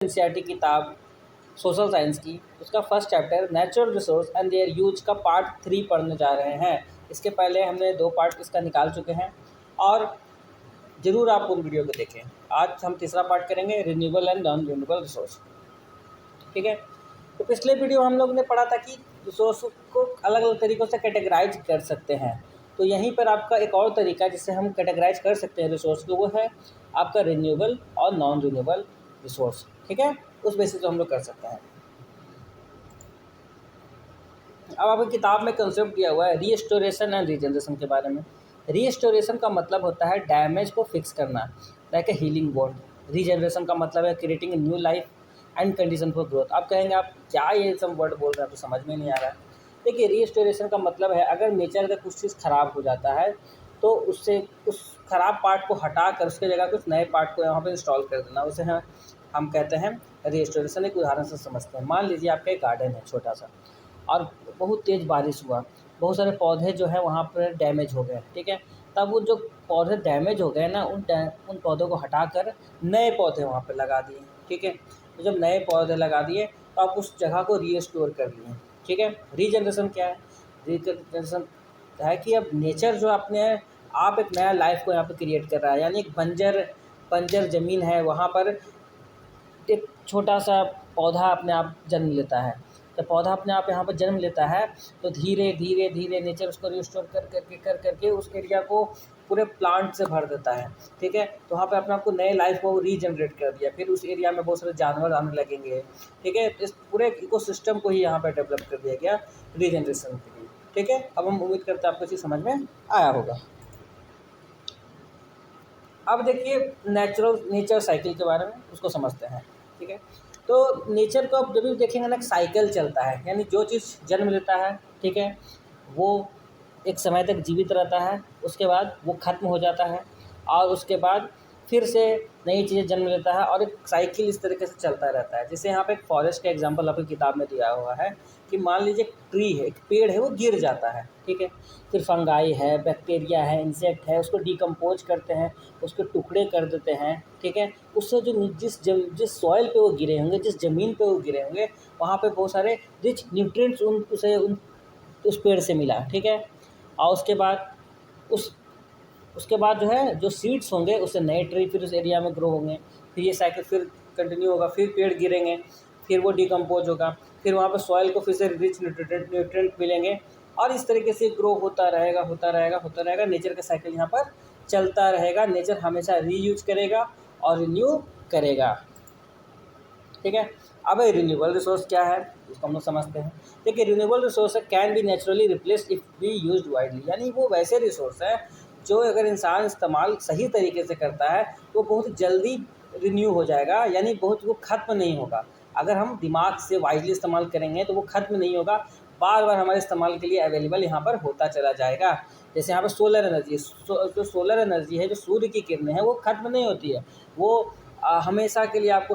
NCERT किताब social science की, उसका first chapter natural resource and their use का पार्ट 3 पढ़ने जा रहे हैं। इसके पहले हमने 2 पार्ट इसका निकाल चुके हैं और ज़रूर आप उन वीडियो को देखें। आज हम तीसरा पार्ट करेंगे, renewable and non renewable resource. ठीक है, तो पिछले वीडियो हम लोग ने पढ़ा था कि रिसोर्स को अलग अलग तरीक़ों से कैटेगराइज कर सकते हैं। तो यहीं पर आपका एक और तरीका जिससे हम कैटेगराइज कर सकते हैं रिसोर्स को, वो है आपका रिन्यूएबल और नॉन रिन्यूएबल रिसोर्स। ठीक है, उस बेसिस पे हम लोग कर सकते हैं। अब आपकी किताब में कंसेप्ट दिया हुआ है रीस्टोरेशन एंड रीजनरेशन के बारे में। रीस्टोरेशन का मतलब होता है डैमेज को फिक्स करना, like a healing bond. Regeneration का मतलब है creating a new life and condition for growth. आप कहेंगे आप क्या ये सब वर्ड बोल रहे हैं, तो समझ में नहीं आ रहा है। देखिए, रीस्टोरेशन का मतलब है अगर नेचर का कुछ चीज़ ख़राब हो जाता है तो उससे उस ख़राब पार्ट को हटा कर उसके जगह कुछ नए पार्ट को यहाँ पर इंस्टॉल कर देना, उसे हम कहते हैं रीस्टोरेशन। एक उदाहरण से समझते हैं। मान लीजिए आपका एक गार्डन है छोटा सा और बहुत तेज़ बारिश हुआ, बहुत सारे पौधे जो हैं वहाँ पर डैमेज हो गए। ठीक है, तब वो जो पौधे डैमेज हो गए ना, उन पौधों को हटाकर नए पौधे वहाँ पे लगा दिए। ठीक है, तो जब नए पौधे लगा दिए तो आप उस जगह को रीस्टोर कर लिए। ठीक है, रीजनरेशन क्या है? रीजनरेशन है कि अब नेचर जो अपने आप एक नया लाइफ को यहाँ पे क्रिएट कर रहा है। यानी एक बंजर ज़मीन है, वहाँ पर एक छोटा सा पौधा अपने आप जन्म लेता है। जब पौधा अपने आप यहाँ पर जन्म लेता है तो धीरे धीरे धीरे नेचर उसको रिस्टोर कर करके उस एरिया को पूरे प्लांट से भर देता है। ठीक है, तो वहाँ पे अपने आप को नए लाइफ को रीजनरेट कर दिया। फिर उस एरिया में बहुत सारे जानवर आने लगेंगे। ठीक है, इस पूरे इकोसिस्टम को ही यहाँ पर डेवलप कर दिया गया रीजनरेशन के लिए। ठीक है, अब हम उम्मीद करते हैं आपको चीज़ समझ में आया होगा। अब देखिए नेचर साइकिल के बारे में, उसको समझते हैं। ठीक है, तो नेचर को आप जब भी देखेंगे ना, साइकिल चलता है। यानी जो चीज़ जन्म लेता है, ठीक है, वो एक समय तक जीवित रहता है, उसके बाद वो ख़त्म हो जाता है और उसके बाद फिर से नई चीज़ें जन्म लेता है और एक साइकिल इस तरीके से चलता रहता है। जैसे यहाँ पे एक फॉरेस्ट का एग्जांपल आपकी किताब में दिया हुआ है कि मान लीजिए एक ट्री है, एक पेड़ है, वो गिर जाता है। ठीक है, फिर फंगाई है, बैक्टीरिया है, इंसेक्ट है, उसको डिकम्पोज करते हैं, उसके टुकड़े कर देते हैं। ठीक है, उससे जो जिस सॉइल पे वो गिरे होंगे, जिस ज़मीन पे वो गिरे होंगे, वहाँ पे बहुत सारे रिच न्यूट्रिएंट्स उस पेड़ से मिला। ठीक है, और उसके बाद जो है जो सीड्स होंगे उससे नए ट्री फिर उस एरिया में ग्रो होंगे। फिर ये साइकिल फिर कंटिन्यू होगा, फिर पेड़ गिरेंगे, फिर वो डिकम्पोज होगा, फिर वहाँ पर सॉइल को फिर से रिच न्यूट्रिएंट मिलेंगे और इस तरीके से ग्रो होता रहेगा। नेचर का साइकिल यहाँ पर चलता रहेगा। नेचर हमेशा रीयूज करेगा और रिन्यू करेगा। ठीक है, अब रिन्यूएबल रिसोर्स क्या है, इसको हम लोग समझते हैं। देखिए, renewable resource can be naturally replaced if be used widely. यानी वो वैसे रिसोर्स है जो अगर इंसान इस्तेमाल सही तरीके से करता है तो बहुत जल्दी रिन्यू हो जाएगा। यानी बहुत वो ख़त्म नहीं होगा। अगर हम दिमाग से वाइडली इस्तेमाल करेंगे तो वो ख़त्म नहीं होगा, बार बार हमारे इस्तेमाल के लिए अवेलेबल यहाँ पर होता चला जाएगा। जैसे यहाँ पर सोलर एनर्जी, जो सोलर एनर्जी है, जो सूर्य की किरणें हैं, वो ख़त्म नहीं होती है। वो हमेशा के लिए आपको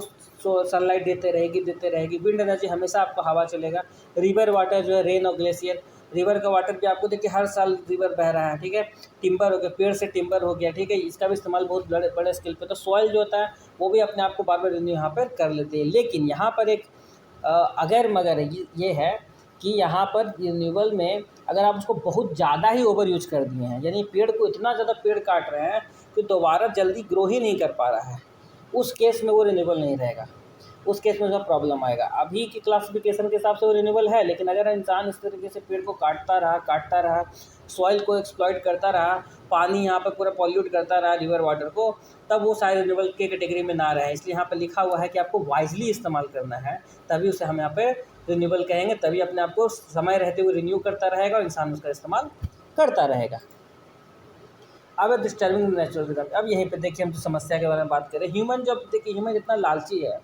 सनलाइट देते रहेगी। विंड एनर्जी हमेशा आपको हवा चलेगा। रिवर वाटर जो है, रेन और ग्लेशियर, रिवर का वाटर भी आपको देखिए हर साल रिवर बह रहा है। ठीक है, टिम्बर हो गया, पेड़ से टिम्बर हो गया। ठीक है, इसका भी इस्तेमाल बहुत बड़े बड़े स्केल पे। तो सॉइल जो होता है वो भी अपने आप को बार बार रिन्यू यहाँ पर कर लेते हैं। लेकिन यहाँ पर एक अगर मगर ये है कि यहाँ पर रिन्यूएबल में अगर आप उसको बहुत ज़्यादा ही ओवर यूज कर दिए हैं, यानी पेड़ को इतना ज़्यादा पेड़ काट रहे हैं कि दोबारा जल्दी ग्रो ही नहीं कर पा रहा है, उस केस में वो रिन्यूएबल नहीं रहेगा। उस केस में उसका प्रॉब्लम आएगा। अभी की क्लासिफिकेशन के हिसाब से वो रिन्यूएबल है, लेकिन अगर इंसान इस तरीके से पेड़ को काटता रहा, सॉइल को एक्सप्लॉइट करता रहा, पानी यहाँ पर पूरा पॉल्यूट करता रहा, रिवर वाटर को, तब वो शायद रिन्यूएबल के कैटेगरी में ना रहे। इसलिए यहाँ पर लिखा हुआ है कि आपको वाइजली इस्तेमाल करना है, तभी उसे हम यहाँ पे रिन्यूएबल कहेंगे। तभी अपने आप को समय रहते हुए रिन्यू करता रहेगा और इंसान उसका इस्तेमाल करता रहेगा। अब डिस्टर्बिंग नेचुरल रिदम। अब यहीं पे देखिए हम जो समस्या के बारे में बात करें, ह्यूमन जितना लालची है,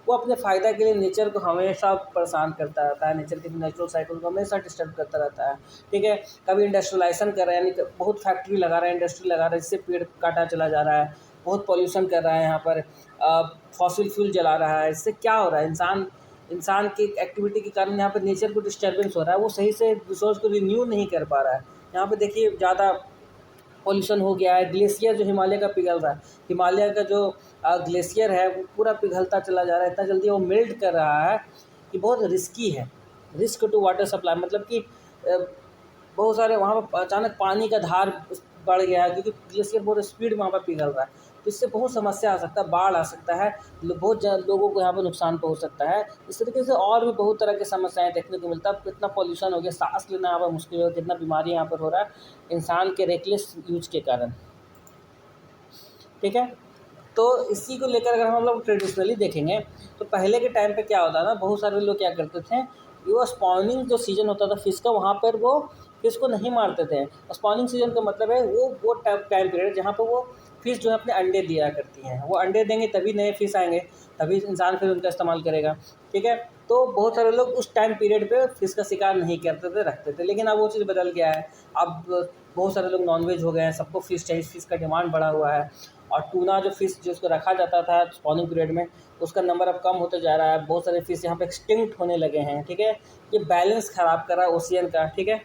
वो अपने फ़ायदा के लिए नेचर को हमेशा परेशान करता रहता है, नेचर के नेचुरल साइकिल को हमेशा डिस्टर्ब करता रहता है। ठीक है, कभी इंडस्ट्रियलाइजेशन कर रहा है, यानी बहुत फैक्ट्री लगा रहा है, इंडस्ट्री लगा रहा है, जिससे पेड़ काटा चला जा रहा है, बहुत पॉल्यूशन कर रहा है, यहाँ पर फॉसिल फ्यूल जला रहा है। इससे क्या हो रहा है, इंसान की एक्टिविटी के कारण यहाँ पर नेचर को डिस्टर्बेंस हो रहा है, वो सही से रिसोर्स को रिन्यू नहीं कर पा रहा है। यहाँ पर देखिए ज़्यादा पॉल्यूशन हो गया है। ग्लेशियर जो हिमालय का पिघल रहा है, हिमालय का जो ग्लेशियर है वो पूरा पिघलता चला जा रहा है, इतना जल्दी वो मेल्ट कर रहा है कि बहुत रिस्की है। रिस्क टू वाटर सप्लाई मतलब कि बहुत सारे वहाँ पर अचानक पानी का धार बढ़ गया है क्योंकि ग्लेशियर बहुत स्पीड में वहाँ पर पिघल रहा है, तो इससे बहुत समस्या आ सकता है, बाढ़ आ सकता है, बहुत लोगों को यहाँ पर नुकसान पहुँच सकता है। इस तरीके से और भी बहुत तरह की समस्याएं देखने को मिलता है। कितना पॉल्यूशन हो गया, सांस लेना यहाँ पर मुश्किल हो गया, कितना बीमारी यहाँ पर हो रहा है इंसान के रेकलेस यूज के कारण। ठीक है, तो इसी को लेकर अगर हम लोग ट्रेडिशनली देखेंगे तो पहले के टाइम पे क्या होता था, बहुत सारे लोग क्या करते थे, वो स्पॉनिंग जो सीजन होता था फिश का, वहाँ पर वो फिश को नहीं मारते थे। स्पॉनिंग सीजन का मतलब है वो टाइम पीरियड जहाँ पर वो फिश जो है अपने अंडे दिया करती हैं, वो अंडे देंगे तभी नए फिश आएंगे, तभी इंसान फिर उनका इस्तेमाल करेगा। ठीक है, तो बहुत सारे लोग उस टाइम पीरियड पे फिश का शिकार नहीं करते थे, रखते थे, लेकिन अब वो चीज़ बदल गया है। अब बहुत सारे लोग नॉनवेज हो गए हैं, सबको फ़िश चाहिए, फ़िश का डिमांड बढ़ा हुआ है। और टूना जो फ़िश जिसको रखा जाता था स्पॉनिंग पीरियड में, उसका नंबर अब कम होते जा रहा है। बहुत सारे फ़िश यहाँ पे एक्सटिंक्ट होने लगे हैं। ठीक है, ये बैलेंस ख़राब कर रहा है ओशियन का। ठीक है,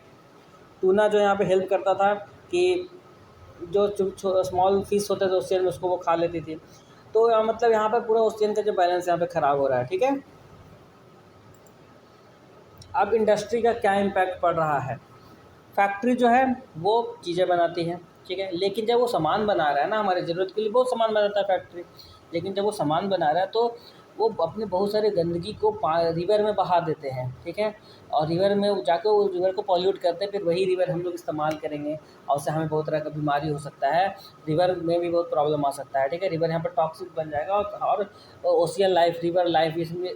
टूना जो यहाँ पे हेल्प करता था कि जो स्मॉल फ़िश होते थे ओशियन में, उसको वो खा लेती थी। तो मतलब यहाँ पर पूरा ओशियन का जो बैलेंस यहाँ पे ख़राब हो रहा है। ठीक है, अब इंडस्ट्री का क्या इम्पैक्ट पड़ रहा है। फैक्ट्री जो है वो चीज़ें बनाती है, ठीक है, लेकिन जब वो सामान बना रहा है ना, हमारी ज़रूरत के लिए बहुत सामान बनाता है फैक्ट्री, लेकिन जब वो सामान बना रहा है तो वो अपने बहुत सारे गंदगी को रिवर में बहा देते हैं। ठीक है, और रिवर में वो जाकर वो रिवर को पॉल्यूट करते हैं, फिर वही रिवर हम लोग इस्तेमाल करेंगे और उससे हमें बहुत तरह का बीमारी हो सकता है, रिवर में भी बहुत प्रॉब्लम आ सकता है। ठीक है, रिवर यहाँ पर टॉक्सिक बन जाएगा और ओशियन लाइफ, रिवर लाइफ इसमें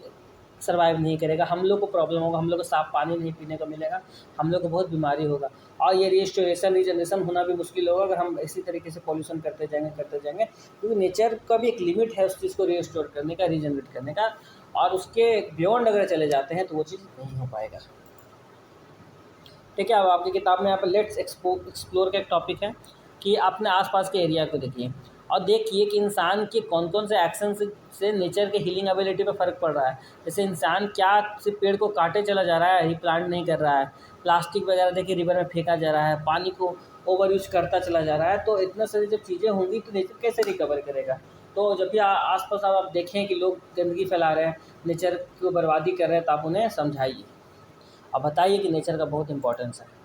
सर्वाइव नहीं करेगा, हम लोग को प्रॉब्लम होगा, हम लोग को साफ़ पानी नहीं पीने को मिलेगा, हम लोग को बहुत बीमारी होगा, और ये रिस्टोरेशन रीजनरेशन होना भी मुश्किल होगा अगर हम इसी तरीके से पॉल्यूशन करते जाएंगे, क्योंकि नेचर का भी एक लिमिट है उस चीज़ को रिस्टोर करने का, रीजनरेट करने का, और उसके बियॉन्ड अगर चले जाते हैं तो वो चीज़ नहीं हो पाएगा। ठीक है, अब आपकी किताब में यहाँ पर लेट्स एक्सप्लोर का एक टॉपिक है कि अपने आसपास के एरिया को देखिए और देखिए कि इंसान के कौन कौन से एक्शन से नेचर के हीलिंग एबिलिटी पे फ़र्क पड़ रहा है। जैसे इंसान क्या सिर्फ पेड़ को काटे चला जा रहा है, रिप्लांट नहीं कर रहा है, प्लास्टिक वगैरह देखिए रिवर में फेंका जा रहा है, पानी को ओवर यूज करता चला जा रहा है, तो इतना सारी जब चीज़ें होंगी तो नेचर कैसे रिकवर करेगा। तो जब भी आसपास आप देखें कि लोग गंदगी फैला रहे हैं, नेचर को बर्बादी कर रहे हैं, तो आप उन्हें समझाइए और बताइए कि नेचर का बहुत इंपॉर्टेंस है।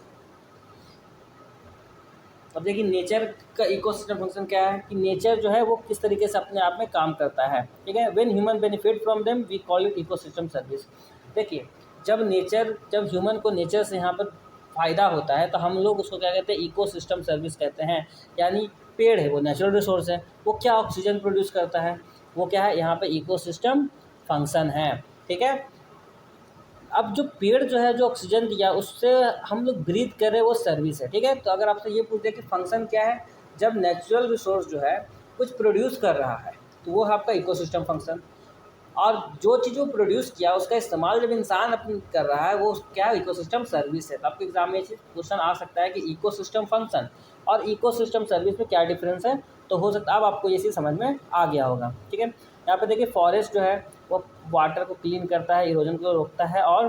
अब देखिए नेचर का इकोसिस्टम फंक्शन क्या है कि नेचर जो है वो किस तरीके से अपने आप में काम करता है। ठीक है, when human benefit from them we call it ecosystem service. देखिए जब ह्यूमन को नेचर से यहाँ पर फ़ायदा होता है तो हम लोग उसको क्या कहते हैं, इकोसिस्टम सर्विस कहते हैं। यानी पेड़ है वो नेचुरल रिसोर्स है, वो क्या ऑक्सीजन प्रोड्यूस करता है, वो क्या है यहाँ पे इकोसिस्टम फंक्शन है। ठीक है, अब जो पेड़ जो है जो ऑक्सीजन दिया उससे हम लोग ब्रीथ कर रहे हैं, वो सर्विस है। ठीक है, तो अगर आपसे ये पूछते कि फंक्शन क्या है, जब नेचुरल रिसोर्स जो है कुछ प्रोड्यूस कर रहा है तो वो है आपका इकोसिस्टम फंक्शन, और जो चीज़ वो प्रोड्यूस किया उसका इस्तेमाल जब इंसान अपन कर रहा है वो क्या है, इकोसिस्टम सर्विस है। तो आपके एग्जाम में क्वेश्चन आ सकता है कि इकोसिस्टम फंक्शन और इकोसिस्टम सर्विस में क्या डिफरेंस है, तो हो सकता है अब आपको ये चीज़ समझ में आ गया होगा। ठीक है, यहाँ पे देखिए फॉरेस्ट जो है वो वाटर को क्लीन करता है, इरोजन को रोकता है और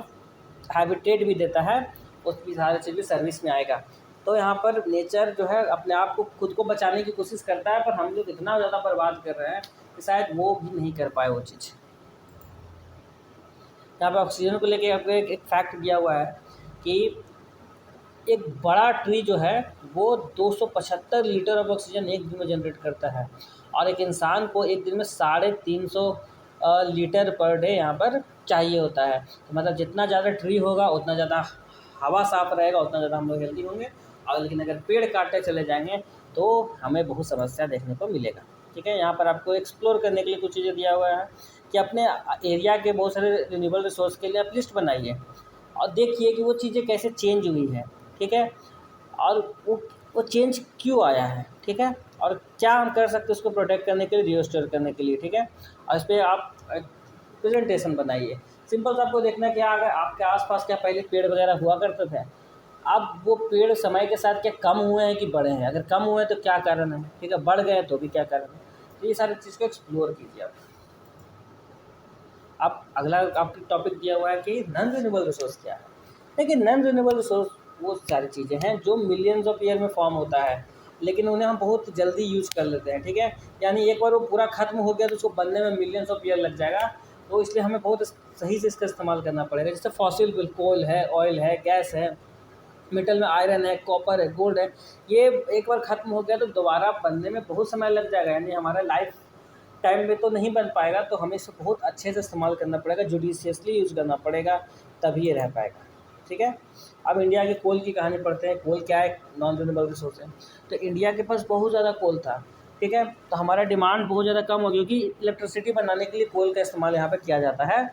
हैबिटेट भी देता है, उसकी सारी चीज़ भी सर्विस में आएगा। तो यहाँ पर नेचर जो है अपने आप को खुद को बचाने की कोशिश करता है, पर हम लोग इतना ज़्यादा बर्बाद कर रहे हैं कि शायद वो भी नहीं कर पाए वो चीज़। यहाँ पे ऑक्सीजन को लेके आपको एक फैक्ट दिया हुआ है कि एक बड़ा ट्री जो है वो 275 लीटर ऑफ ऑक्सीजन एक दिन में जनरेट करता है, और एक इंसान को एक दिन में 350 लीटर पर डे यहाँ पर चाहिए होता है। तो मतलब जितना ज़्यादा ट्री होगा उतना ज़्यादा हवा साफ़ रहेगा, उतना ज़्यादा हम लोग हेल्दी होंगे। और लेकिन अगर पेड़ काटते चले जाएंगे तो हमें बहुत समस्या देखने को मिलेगा। ठीक है, यहाँ पर आपको एक्सप्लोर करने के लिए कुछ चीज़ें दिया हुआ है कि अपने एरिया के बहुत सारे रिन्यूएबल रिसोर्स के लिए आप लिस्ट बनाइए और देखिए कि वो चीज़ें कैसे चेंज हुई हैं। ठीक है, और वो चेंज क्यों आया है। ठीक है, और क्या हम कर सकते हैं उसको प्रोटेक्ट करने के लिए, रिस्टोर करने के लिए। ठीक है, और इस पर आप प्रेजेंटेशन बनाइए। सिंपल सा आपको देखना क्या, अगर आपके आसपास क्या पहले पेड़ वगैरह हुआ करते थे, अब वो पेड़ समय के साथ क्या कम हुए हैं कि बढ़े हैं, अगर कम हुए हैं तो क्या कारण है, ठीक है, बढ़ गए तो भी क्या कारण है। तो ये सारी चीज़ को एक्सप्लोर कीजिए आप। अगला आपकी टॉपिक दिया हुआ है कि नॉन रिन्यूएबल रिसोर्स क्या है। देखिए नॉन रिन्यूएबल रिसोर्स वो सारी चीज़ें हैं जो मिलियंस ऑफ ईयर में फॉर्म होता है, लेकिन उन्हें हम बहुत जल्दी यूज़ कर लेते हैं, ठीक है। यानी एक बार वो पूरा ख़त्म हो गया तो उसको बनने में मिलियंस ऑफ ईयर लग जाएगा, तो इसलिए हमें बहुत सही से इसका इस्तेमाल करना पड़ेगा। जैसे फॉसिल फ्यूल, कोल है, ऑयल है, गैस है, मेटल में आयरन है, कॉपर है, गोल्ड है, ये एक बार ख़त्म हो गया तो दोबारा बनने में बहुत समय लग जाएगा, यानी हमारा लाइफ टाइम में तो नहीं बन पाएगा। तो हमें इसे बहुत अच्छे से इस्तेमाल करना पड़ेगा, जुडिशियसली यूज़ करना पड़ेगा, तभी ये रह पाएगा, ठीक है। अब इंडिया के कोल की कहानी पढ़ते हैं। कोल क्या है? नॉन रिन्यूएबल रिसोर्स है। तो इंडिया के पास बहुत ज़्यादा कोल था, ठीक है। तो हमारा डिमांड बहुत ज़्यादा कम हो गई, क्योंकि इलेक्ट्रिसिटी बनाने के लिए कोल का इस्तेमाल यहाँ पर किया जाता है।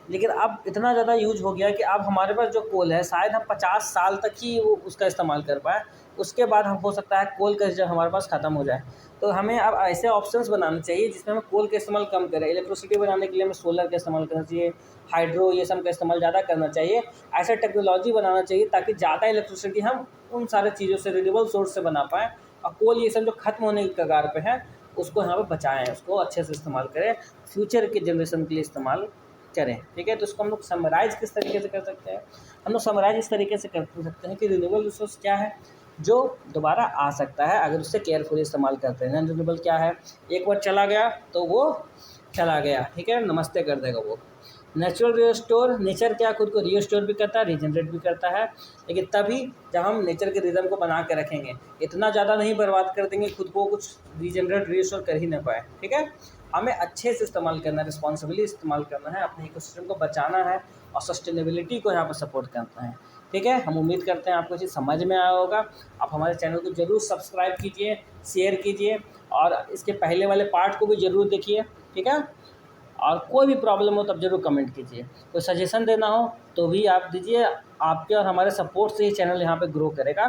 लेकिन अब इतना ज़्यादा यूज हो गया कि अब हमारे पास जो कोल है शायद हम 50 साल तक ही वो उसका इस्तेमाल कर पाए, उसके बाद हम हो सकता है कोल का जब हमारे पास ख़त्म हो जाए। तो हमें अब ऐसे ऑप्शंस बनाने चाहिए जिसमें हम कोल का इस्तेमाल कम करें। इलेक्ट्रिसिटी बनाने के लिए हमें सोलर का इस्तेमाल करना चाहिए, हाइड्रो ये सब का इस्तेमाल ज़्यादा करना चाहिए। ऐसा टेक्नोलॉजी बनाना चाहिए ताकि ज़्यादा इलेक्ट्रिसिटी हम उन सारे चीज़ों से, रिन्यूएबल सोर्स से बना पाएँ, और कोल ये सब जो ख़त्म होने की कगार पे है उसको यहाँ पर बचाएँ, उसको अच्छे से इस्तेमाल करें, फ्यूचर के जनरेशन के लिए इस्तेमाल करें, ठीक है। तो इसको हम लोग समराइज़ किस तरीके से कर सकते हैं? हम लोग समराइज़ इस तरीके से कर सकते हैं कि रिन्यूएबल रिसोर्स क्या है जो दोबारा आ सकता है अगर उससे केयरफुली इस्तेमाल करते हैं। नॉन रिन्यूएबल क्या है? एक बार चला गया तो वो चला गया, ठीक है, नमस्ते कर देगा वो। नेचुरल रिस्टोर, नेचर क्या खुद को रिस्टोर भी करता है, रीजनरेट भी करता है, लेकिन तभी जब हम नेचर के रिदम को बना के रखेंगे, इतना ज़्यादा नहीं बर्बाद कर देंगे खुद को, कुछ रीजनरेट रिस्टोर कर ही ना पाए, ठीक है। हमें अच्छे से इस्तेमाल करना है, रिस्पॉन्सिबली इस्तेमाल करना है, अपने इकोसिस्टम को बचाना है और सस्टेनेबिलिटी को यहाँ पर सपोर्ट करना है, ठीक है। हम उम्मीद करते हैं आपको चीज़ समझ में आया होगा। आप हमारे चैनल को ज़रूर सब्सक्राइब कीजिए, शेयर कीजिए, और इसके पहले वाले पार्ट को भी ज़रूर देखिए, ठीक है। और कोई भी प्रॉब्लम हो तब ज़रूर कमेंट कीजिए। कोई सजेशन देना हो तो भी आप दीजिए, आपके और हमारे सपोर्ट से ये चैनल यहाँ पे ग्रो करेगा।